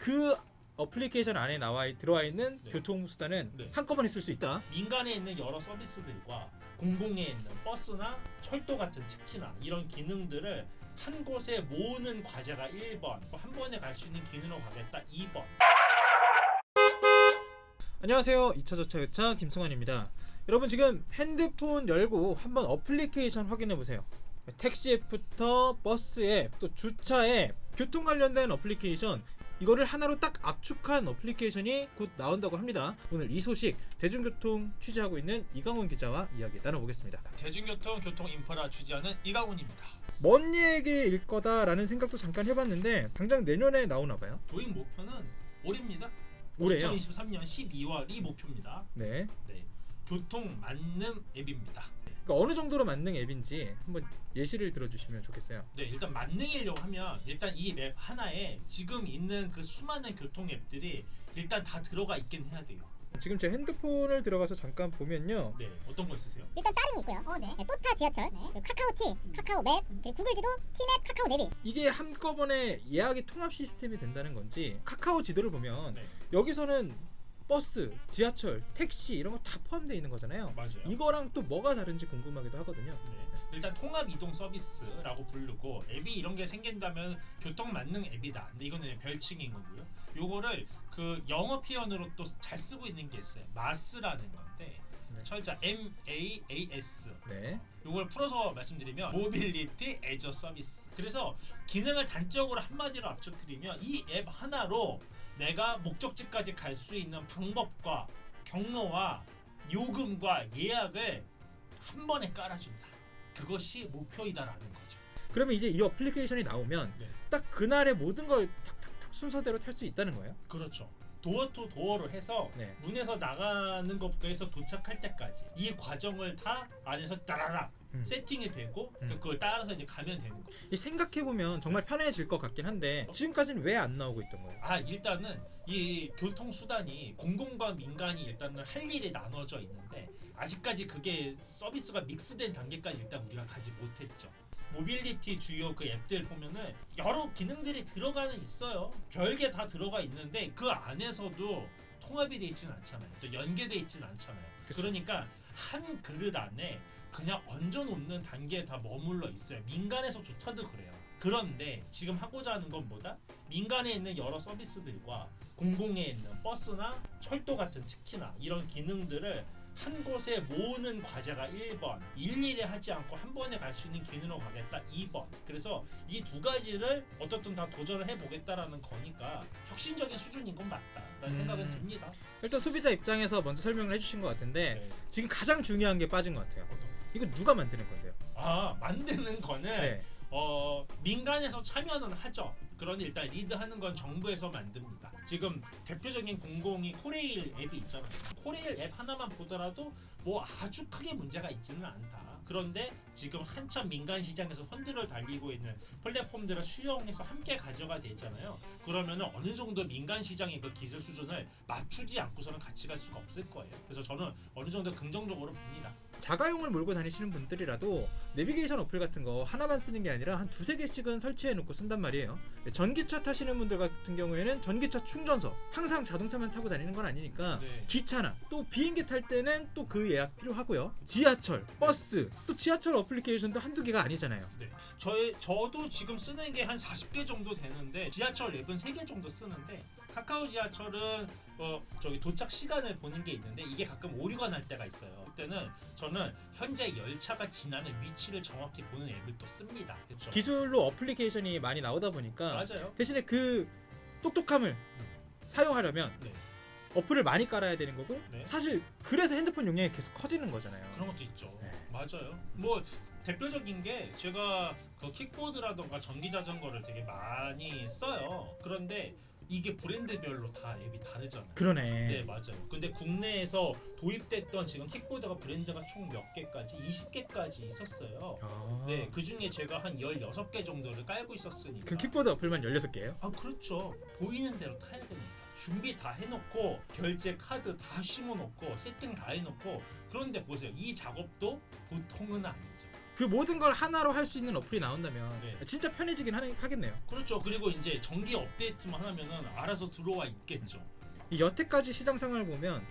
그 어플리케이션 안에 들어와 있는 네. 교통수단은 네. 한꺼번에 쓸 수 있다. 민간에 있는 여러 서비스들과 공공에 있는 버스나 철도 같은 특히나 이런 기능들을 한 곳에 모으는 과제가 1번, 한 번에 갈 수 있는 기능으로 가겠다 2번. 안녕하세요. 2차 저차 유차 김승환입니다. 여러분 지금 핸드폰 열고 한번 어플리케이션 확인해 보세요. 택시 앱부터 버스 앱, 또 주차 앱, 교통 관련된 어플리케이션, 이거를 하나로 딱 압축한 어플리케이션이 곧 나온다고 합니다. 오늘 이 소식 대중교통 취재하고 있는 이강훈 기자와 이야기 나눠보겠습니다. 대중교통 교통 인프라 취재하는 이강훈입니다. 먼 얘기일 거다라는 생각도 잠깐 해봤는데 당장 내년에 나오나 봐요. 도입 목표는 올해입니다. 올해요? 2023년 12월이 목표입니다. 네. 네, 교통 만능 앱입니다. 그러니까 어느 정도로 만능 앱인지 한번 예시를 들어주시면 좋겠어요. 네, 일단 만능이려고 하면 일단 이 맵 하나에 지금 있는 그 수많은 교통 앱들이 일단 다 들어가 있긴 해야 돼요. 지금 제 핸드폰을 들어가서 잠깐 보면요. 네, 어떤 거 있으세요? 일단 따릉이 있고요. 네, 또타 지하철, 그리고 카카오티, 카카오맵, 그리고 구글지도, 티맵, 카카오내비. 이게 한꺼번에 예약이 통합 시스템이 된다는 건지 카카오 지도를 보면 네, 여기서는 버스, 지하철, 택시 이런 거 다 포함되어 있는 거잖아요. 맞아요. 이거랑 또 뭐가 다른지 궁금하기도 하거든요. 네, 일단 통합 이동 서비스라고 부르고 앱이 이런 게 생긴다면 교통 만능 앱이다. 근데 이거는 별칭인 거고요. 요거를 그 영어 표현으로 또 잘 쓰고 있는 게 있어요. 마스라는 건데 네. 철자 MAAS. 네. 요걸 풀어서 말씀드리면 모빌리티 애저 서비스. 그래서 기능을 단적으로 한마디로 압축드리면 이 앱 하나로 내가 목적지까지 갈 수 있는 방법과 경로와 요금과 예약을 한 번에 깔아준다. 그것이 목표이다라는 거죠. 그러면 이제 이 어플리케이션이 나오면 네. 딱 그날의 모든 걸 탁탁탁 순서대로 탈 수 있다는 거예요? 그렇죠. 도어 투 도어로 해서 네. 문에서 나가는 것부터 해서 도착할 때까지 이 과정을 다 안에서 따라락 세팅이 되고 그걸 따라서 이제 가면 되는 거예요. 이 생각해보면 정말 편해질 것 같긴 한데 지금까지는 왜 안 나오고 있던 거예요? 일단은 이 교통 수단이 공공과 민간이 일단은 할 일이 나눠져 있는데 아직까지 그게 서비스가 믹스된 단계까지 일단 우리가 가지 못했죠. 모빌리티 주요 그 앱들 보면은 여러 기능들이 들어가는 있어요. 별게 다 들어가 있는데 그 안에서도 통합이 돼 있지는 않잖아요. 또 연계돼 있지는 않잖아요. 그쵸. 그러니까 한 그릇 안에 그냥 얹어놓는 단계에 다 머물러 있어요. 민간에서조차도 그래요. 그런데 지금 하고자 하는 건 뭐다? 민간에 있는 여러 서비스들과 공공에 있는 버스나 철도 같은 특히나 이런 기능들을 한 곳에 모으는 과제가 1번, 일일이 하지 않고 한 번에 갈 수 있는 기능으로 가겠다 2번. 그래서 이 두 가지를 어떻든 다 도전을 해보겠다라는 거니까 혁신적인 수준인 건 맞다라는 생각은 듭니다. 일단 소비자 입장에서 먼저 설명을 해주신 것 같은데 네. 지금 가장 중요한 게 빠진 것 같아요. 이거 누가 만드는 건데요? 만드는 거는 네. 민간에서 참여는 하죠. 그런데 일단 리드하는 건 정부에서 만듭니다. 지금 대표적인 공공이 코레일 앱이 있잖아요. 코레일 앱 하나만 보더라도 뭐 아주 크게 문제가 있지는 않다. 그런데 지금 한참 민간 시장에서 선두를 달리고 있는 플랫폼들을 수용해서 함께 가져가 되잖아요. 그러면은 어느 정도 민간 시장의 그 기술 수준을 맞추지 않고서는 같이 갈 수가 없을 거예요. 그래서 저는 어느 정도 긍정적으로 봅니다. 자가용을 몰고 다니시는 분들이라도 내비게이션 어플 같은 거 하나만 쓰는 게 아니라 한 두세 개씩은 설치해 놓고 쓴단 말이에요. 전기차 타시는 분들 같은 경우에는 전기차 충전소 항상 자동차만 타고 다니는 건 아니니까 네. 기차나 또 비행기 탈 때는 또 그 예약 필요하고요. 지하철, 버스, 또 지하철 어플리케이션도 한두 개가 아니잖아요. 네. 저도 지금 쓰는 게 한 40개 정도 되는데 지하철 앱은 3개 정도 쓰는데 카카오 지하철은 저기 도착 시간을 보는 게 있는데 이게 가끔 오류가 날 때가 있어요. 그때는 저는 현재 열차가 지나는 위치를 정확히 보는 앱을 또 씁니다. 그렇죠? 기술로 어플리케이션이 많이 나오다 보니까 맞아요. 대신에 그 똑똑함을 사용하려면 네. 어플을 많이 깔아야 되는 거고 네. 사실 그래서 핸드폰 용량이 계속 커지는 거잖아요. 그런 것도 있죠. 네. 맞아요. 뭐 대표적인 게 제가 그 킥보드라던가 전기 자전거를 되게 많이 써요. 그런데 이게 브랜드별로 다 앱이 다르잖아요. 그러네. 네, 맞아요. 근데 국내에서 도입됐던 지금 킥보드가 브랜드가 총 몇 개까지? 20개까지 있었어요. 네, 그 중에 제가 한 16개 정도를 깔고 있었으니까. 그 킥보드 어플만 16개예요? 그렇죠. 보이는 대로 타야 됩니다. 준비 다 해놓고 결제 카드 다 심어놓고 세팅 다 해놓고 그런데 보세요. 이 작업도 보통은 아니죠. 그 모든 걸 하나로 할 수 있는 어플이 나온다면 네. 진짜 편해지긴 하겠네요. 그렇죠. 그리고 이제 정기 업데이트만 하면은 알아서 들어와 있겠죠. 이 여태까지 시장 상황을 보면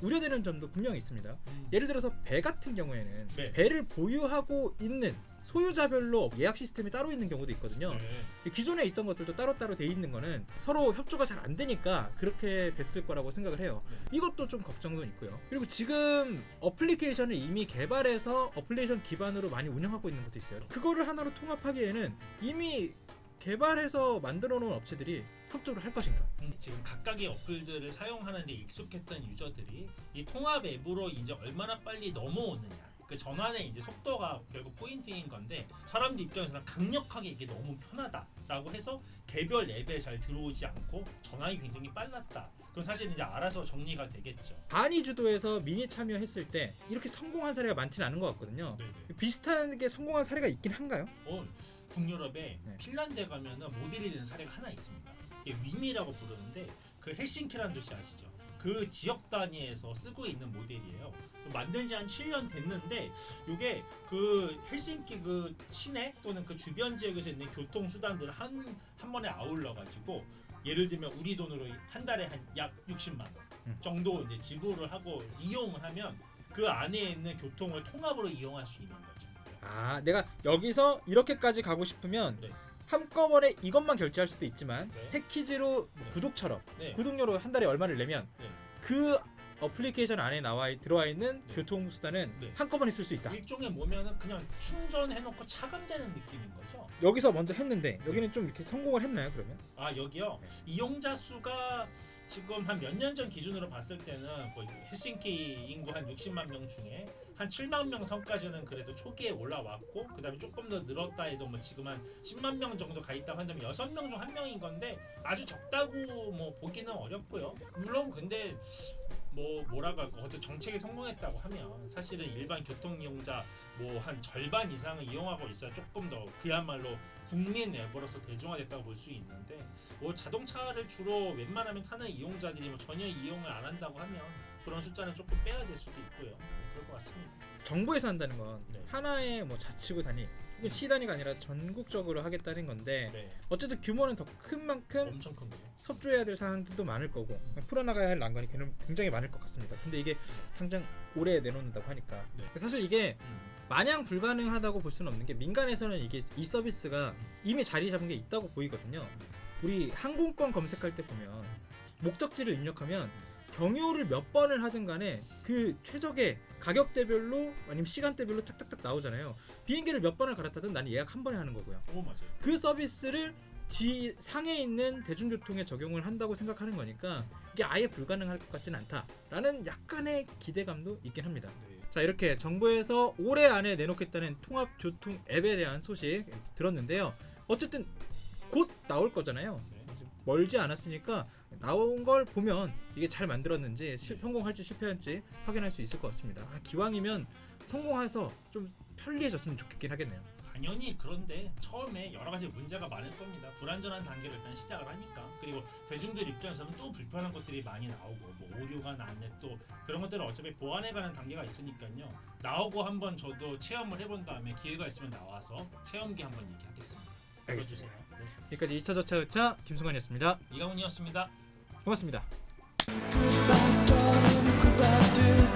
우려되는 점도 분명히 있습니다. 예를 들어서 배 같은 경우에는 네. 배를 보유하고 있는 소유자별로 예약 시스템이 따로 있는 경우도 있거든요. 네. 기존에 있던 것들도 따로따로 돼 있는 거는 서로 협조가 잘 안 되니까 그렇게 됐을 거라고 생각을 해요. 네. 이것도 좀 걱정도 있고요. 그리고 지금 어플리케이션을 이미 개발해서 어플리케이션 기반으로 많이 운영하고 있는 것도 있어요. 그거를 하나로 통합하기에는 이미 개발해서 만들어 놓은 업체들이 협조를 할 것인가? 지금 각각의 어플들을 사용하는 데 익숙했던 유저들이 이 통합 앱으로 이제 얼마나 빨리 넘어오느냐. 그 전환의 이제 속도가 결국 포인트인 건데 사람들 입장에서는 강력하게 이게 너무 편하다라고 해서 개별 앱에 잘 들어오지 않고 전환이 굉장히 빨랐다. 그럼 사실 이제 알아서 정리가 되겠죠. 단위 주도에서 미니 참여했을 때 이렇게 성공한 사례가 많지는 않은 것 같거든요. 네네. 비슷하게 성공한 사례가 있긴 한가요? 북유럽에 네. 핀란드에 가면은 모델이 되는 사례가 하나 있습니다. 이게 위미라고 부르는데 그 헬싱키라는 도시 아시죠? 그 지역 단위에서 쓰고 있는 모델이에요. 만든 지 한 7년 됐는데 이게 그 헬싱키 그 시내 또는 그 주변 지역에서 있는 교통 수단들을 한 번에 아울러 가지고 예를 들면 우리 돈으로 한 달에 한 약 60만 원 정도 이제 지불을 하고 이용을 하면 그 안에 있는 교통을 통합으로 이용할 수 있는 거죠. 아, 내가 여기서 이렇게까지 가고 싶으면 네. 한꺼번에 이것만 결제할 수도 있지만 네. 패키지로 네. 구독처럼 네. 구독료로 한 달에 얼마를 내면 네. 그 어플리케이션 안에 들어와 있는 네. 교통수단은 네. 한꺼번에 쓸 수 있다. 일종의 뭐면은 그냥 충전해놓고 차감되는 느낌인 거죠. 여기서 먼저 했는데 여기는 좀 이렇게 성공을 했나요, 그러면? 아 여기요. 네. 이용자 수가 지금 한 몇 년 전 기준으로 봤을 때는 거의 헬싱키 인구 한 60만 명 중에 한 7만 명 선까지는 그래도 초기에 올라왔고 그다음에 조금 더 늘었다 해도 뭐 지금 한 10만 명 정도 가 있다고 한다면 6명 중 1명인 건데 아주 적다고 뭐 보기는 어렵고요. 물론 근데 뭐라고 할까 어떤 정책이 성공했다고 하면 사실은 일반 교통 이용자 뭐 한 절반 이상을 이용하고 있어야 조금 더 그야말로 국민 앱으로서 대중화됐다고 볼 수 있는데 뭐 자동차를 주로 웬만하면 타는 이용자들이 뭐 전혀 이용을 안 한다고 하면 그런 숫자는 조금 빼야 될 수도 있고요. 네, 그럴 것 같습니다. 정부에서 한다는 건 네. 하나의 뭐 자치구 단위 혹은 시 단위가 아니라 전국적으로 하겠다는 건데 네, 어쨌든 규모는 더 큰 만큼 엄청 큰 거죠. 협조해야 될 사항들도 많을 거고 풀어나가야 할 난관이 굉장히 많을 것 같습니다. 근데 이게 당장 올해 내놓는다고 하니까 네. 사실 이게 마냥 불가능하다고 볼 수는 없는 게 민간에서는 이게 이 서비스가 이미 자리 잡은 게 있다고 보이거든요. 우리 항공권 검색할 때 보면 목적지를 입력하면 경유를 몇 번을 하든 간에 그 최적의 가격대별로 아니면 시간대별로 탁탁탁 나오잖아요. 비행기를 몇 번을 갈아타든 나는 예약 한 번에 하는 거고요. 오 맞아요. 그 서비스를 상에 있는 대중교통에 적용을 한다고 생각하는 거니까 이게 아예 불가능할 것 같지는 않다라는 약간의 기대감도 있긴 합니다. 네. 자, 이렇게 정부에서 올해 안에 내놓겠다는 통합교통 앱에 대한 소식 들었는데요. 어쨌든 곧 나올 거잖아요. 네. 멀지 않았으니까 나온 걸 보면 이게 잘 만들었는지 성공할지 실패할지 확인할 수 있을 것 같습니다. 기왕이면 성공해서 좀 편리해졌으면 좋겠긴 하겠네요. 당연히 그런데 처음에 여러 가지 문제가 많을 겁니다. 불안전한 단계로 일단 시작을 하니까 그리고 대중들 입장에서는 또 불편한 것들이 많이 나오고 뭐 오류가 났네 또 그런 것들을 어차피 보완해가는 단계가 있으니까요. 나오고 한번 저도 체험을 해본 다음에 기회가 있으면 나와서 체험기 한번 얘기하겠습니다. 알겠습니다. 들어주세요. 여기까지 2차 저차의차 김승환이었습니다. 이강훈이었습니다. 고맙습니다. Goodbye, darling, goodbye, dear.